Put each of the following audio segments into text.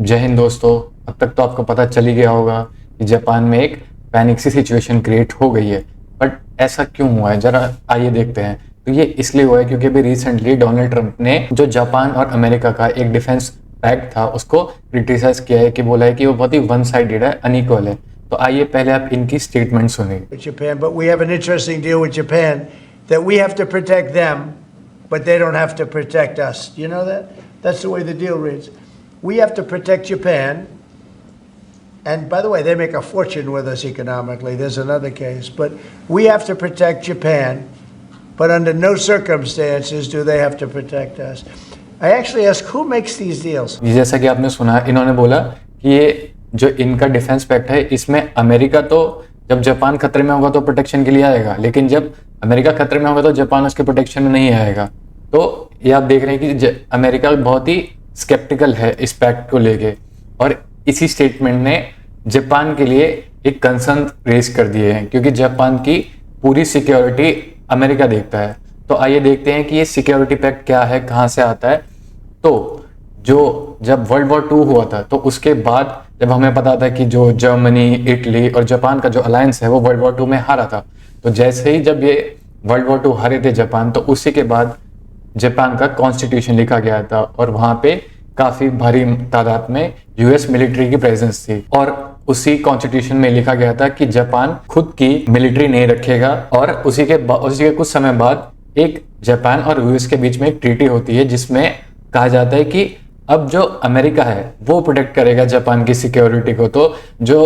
जय हिंद दोस्तों। अब तक तो आपको पता चल ही गया होगा कि जापान में एक पैनिक सी सिचुएशन क्रिएट हो गई है। बट ऐसा क्यों हुआ है, जरा आइए देखते हैं। तो ये इसलिए हुआ है क्योंकि अभी रिसेंटली डोनाल्ड ट्रंप ने जो जापान और अमेरिका का एक डिफेंस पैक्ट था उसको क्रिटिसाइज किया है, कि बोला है कि वो बहुत ही वन साइडेड है, अनइक्वल है। तो आइए पहले आप इनकी स्टेटमेंट सुनिए। Japan, but we have an interesting deal with Japan that we have to protect them, but they don't have to protect us. You know that? That's the way the deal reads. We have to protect Japan, and by the way, they make a fortune with us economically. There's another case, but we have to protect Japan, but under no circumstances do they have to protect us. I actually ask, who makes these deals? जैसा कि आपने सुना, इन्होंने बोला कि ये जो इनका डिफेंस पैक्ट है इसमें अमेरिका तो जब जापान खतरे में होगा तो प्रोटेक्शन के लिए आएगा, लेकिन जब अमेरिका खतरे में होगा तो जापान उसके प्रोटेक्शन में नहीं आएगा। तो ये आप देख रहे हैं कि अमेरिका बहुत ही स्केप्टिकल है इस पैक्ट को लेके, और इसी स्टेटमेंट ने जापान के लिए एक कंसर्न रेज कर दिए हैं, क्योंकि जापान की पूरी सिक्योरिटी अमेरिका देखता है। तो आइए देखते हैं कि ये सिक्योरिटी पैक्ट क्या है, कहाँ से आता है। तो जब वर्ल्ड वॉर 2 हुआ था तो उसके बाद जब हमें पता था कि जो जर्मनी, इटली और जापान का जो अलायंस है वो वर्ल्ड वॉर 2 में हारा था, तो जैसे ही जब ये वर्ल्ड वॉर 2 हारे थे जापान, तो उसी के बाद जापान का कॉन्स्टिट्यूशन लिखा गया था, और वहां पे काफी भारी तादाद में यूएस मिलिट्री की प्रेजेंस थी। और उसी कॉन्स्टिट्यूशन में लिखा गया था कि जापान खुद की मिलिट्री नहीं रखेगा, और उसी के कुछ समय बाद एक जापान और यूएस के बीच में एक ट्रीटी होती है जिसमें कहा जाता है कि अब जो अमेरिका है वो प्रोटेक्ट करेगा जापान की सिक्योरिटी को। तो जो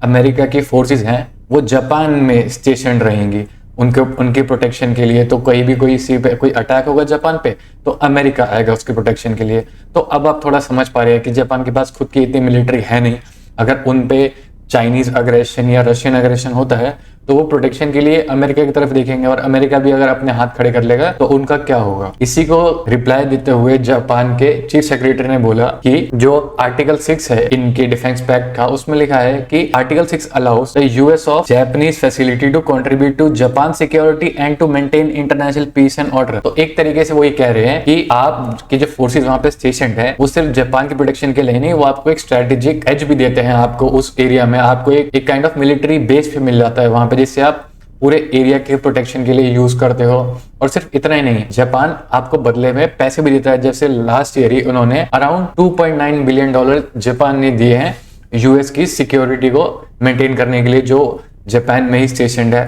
अमेरिका की फोर्सेस हैं वो जापान में स्टेशन रहेंगी उनके प्रोटेक्शन के लिए। तो कहीं भी कोई अटैक होगा जापान पे तो अमेरिका आएगा उसके प्रोटेक्शन के लिए। तो अब आप थोड़ा समझ पा रहे हैं कि जापान के पास खुद की इतनी मिलिट्री है नहीं। अगर उन पे चाइनीज अग्रेशन या रशियन अग्रेशन होता है तो वो प्रोटेक्शन के लिए अमेरिका की तरफ देखेंगे, और अमेरिका भी अगर अपने हाथ खड़े कर लेगा तो उनका क्या होगा। इसी को रिप्लाई देते हुए जापान के चीफ सेक्रेटरी ने बोला कि जो आर्टिकल 6 है इनके डिफेंस पैक्ट का, उसमें लिखा है कि article 6 allows the US of Japanese facility to contribute to Japan security and to maintain international peace and order. तो एक तरीके से वो ये कह रहे हैं कि आपकी जो फोर्सेज वहां पे स्टेशन है वो सिर्फ जापान की प्रोटेक्शन के लिए नहीं, वो आपको एक स्ट्रेटेजिक एज भी देते हैं। आपको उस एरिया में आपको एक काइंड ऑफ मिलिट्री बेस भी मिल जाता है वहां पे, जिससे आप पूरे एरिया के प्रोटेक्शन के लिए यूज करते हो। और सिर्फ इतना ही नहीं, जापान आपको बदले में पैसे भी देता है। जैसे लास्ट ईयर ही उन्होंने अराउंड $2.9 बिलियन जापान ने दिए हैं यूएस की सिक्योरिटी को मेंटेन करने के लिए, जो जापान में ही स्टेशनड है।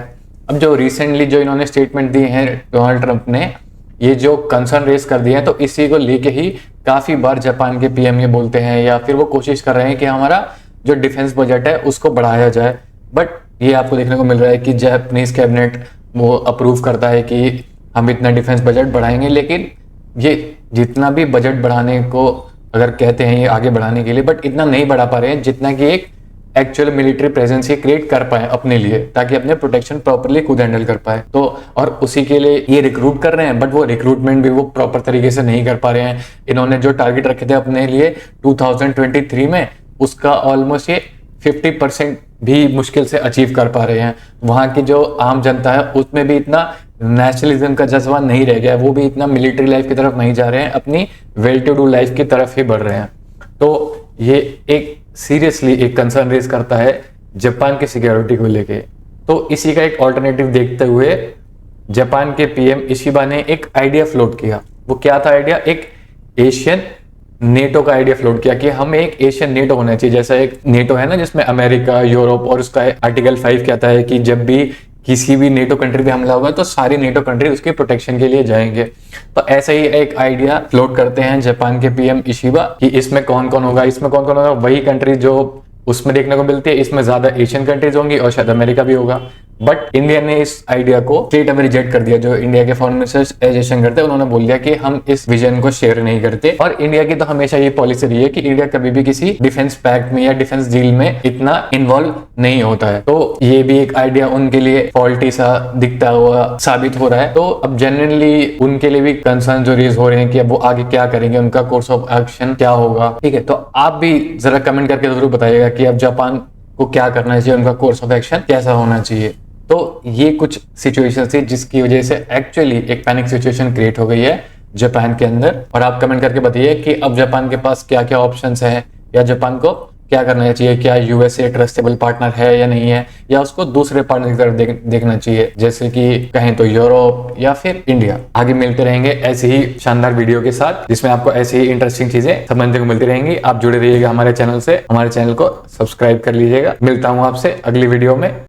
अब जो रिसेंटली जो इन्होंने स्टेटमेंट दिए हैं डोनाल्ड ट्रंप ने, ये जो कंसर्न रेज कर दिए हैं, तो इसी को लेके ही काफी बार जापान के पीएम ये बोलते हैं या फिर वो कोशिश कर रहे हैं कि हमारा जो डिफेंस बजट है उसको बढ़ाया जाए। बट ये आपको देखने को मिल रहा है कि जापानीज कैबिनेट वो अप्रूव करता है कि हम इतना डिफेंस बजट बढ़ाएंगे, लेकिन ये जितना भी बजट बढ़ाने को अगर कहते हैं ये आगे बढ़ाने के लिए, बट इतना नहीं बढ़ा पा रहे हैं जितना कि एक एक्चुअल मिलिट्री प्रेजेंस ये क्रिएट कर पाए अपने लिए, ताकि अपने प्रोटेक्शन प्रॉपरली खुद हैंडल कर पाए। तो और उसी के लिए ये रिक्रूट कर रहे हैं, बट वो रिक्रूटमेंट भी वो प्रॉपर तरीके से नहीं कर पा रहे हैं। इन्होंने जो टारगेट रखे थे अपने लिए 2023 में, उसका ऑलमोस्ट ये 50% भी मुश्किल से अचीव कर पा रहे हैं। वहां की जो आम जनता है उसमें भी इतना नेशनलिज्म का जज्बा नहीं रह गया, वो भी इतना मिलिट्री लाइफ की तरफ नहीं जा रहे हैं, अपनी वेल टू डू लाइफ की तरफ ही बढ़ रहे हैं। तो ये एक सीरियसली एक कंसर्न रेज करता है जापान की सिक्योरिटी को लेके। तो इसी का एक ऑल्टरनेटिव देखते हुए जापान के पीएम इशिबा ने एक आइडिया फ्लोट किया। वो क्या था आइडिया? एक एशियन नेटो का आइडिया फ्लोट किया कि हमें एक एशियन नेटो होना चाहिए। जैसा एक नेटो है ना जिसमें अमेरिका, यूरोप, और उसका आर्टिकल 5 कहता है कि जब भी किसी भी नेटो कंट्री पे हमला होगा तो सारी नेटो कंट्री उसके प्रोटेक्शन के लिए जाएंगे। तो ऐसा ही एक आइडिया फ्लोट करते हैं जापान के पीएम इशिबा कि इसमें कौन कौन होगा, इसमें कौन कौन होगा। वही कंट्री जो उसमें देखने को मिलती है, इसमें ज्यादा एशियन कंट्रीज होंगी और शायद अमेरिका भी होगा। बट इंडिया ने इस आइडिया को स्ट्रेट अवे रिजेक्ट कर दिया। जो इंडिया के फॉरेन मिनिस्टर एस जयशंकर थे, उन्होंने बोल दिया कि हम इस विजन को शेयर नहीं करते। और इंडिया की तो हमेशा ये पॉलिसी रही है कि इंडिया कभी भी किसी डिफेंस पैक्ट में या डिफेंस डील में इतना इन्वॉल्व नहीं होता है। तो ये भी एक आइडिया उनके लिए फॉल्टी सा दिखता हुआ साबित हो रहा है। तो अब जनरली उनके लिए भी कंसर्न जो रेज हो रहे हैं कि अब वो आगे क्या करेंगे, उनका कोर्स ऑफ एक्शन क्या होगा। ठीक है, तो आप भी जरा कमेंट करके जरूर बताइएगा कि अब जापान को क्या करना चाहिए, उनका कोर्स ऑफ एक्शन कैसा होना चाहिए। तो ये कुछ सिचुएशन थी जिसकी वजह से एक्चुअली एक पैनिक सिचुएशन क्रिएट हो गई है जापान के अंदर। और आप कमेंट करके बताइए कि अब जापान के पास क्या क्या ऑप्शंस हैं, या जापान को क्या करना चाहिए, क्या यूएसए ट्रस्टेबल पार्टनर है या नहीं है, या उसको दूसरे पार्टनर की तरफ देखना चाहिए, जैसे कि कहें तो यूरोप या फिर इंडिया। आगे मिलते रहेंगे ऐसे ही शानदार वीडियो के साथ, जिसमें आपको ऐसी ही इंटरेस्टिंग चीजें समझने को मिलती रहेंगी। आप जुड़े रहिएगा हमारे चैनल से, हमारे चैनल को सब्सक्राइब कर लीजिएगा। मिलता हूं आपसे अगली वीडियो में।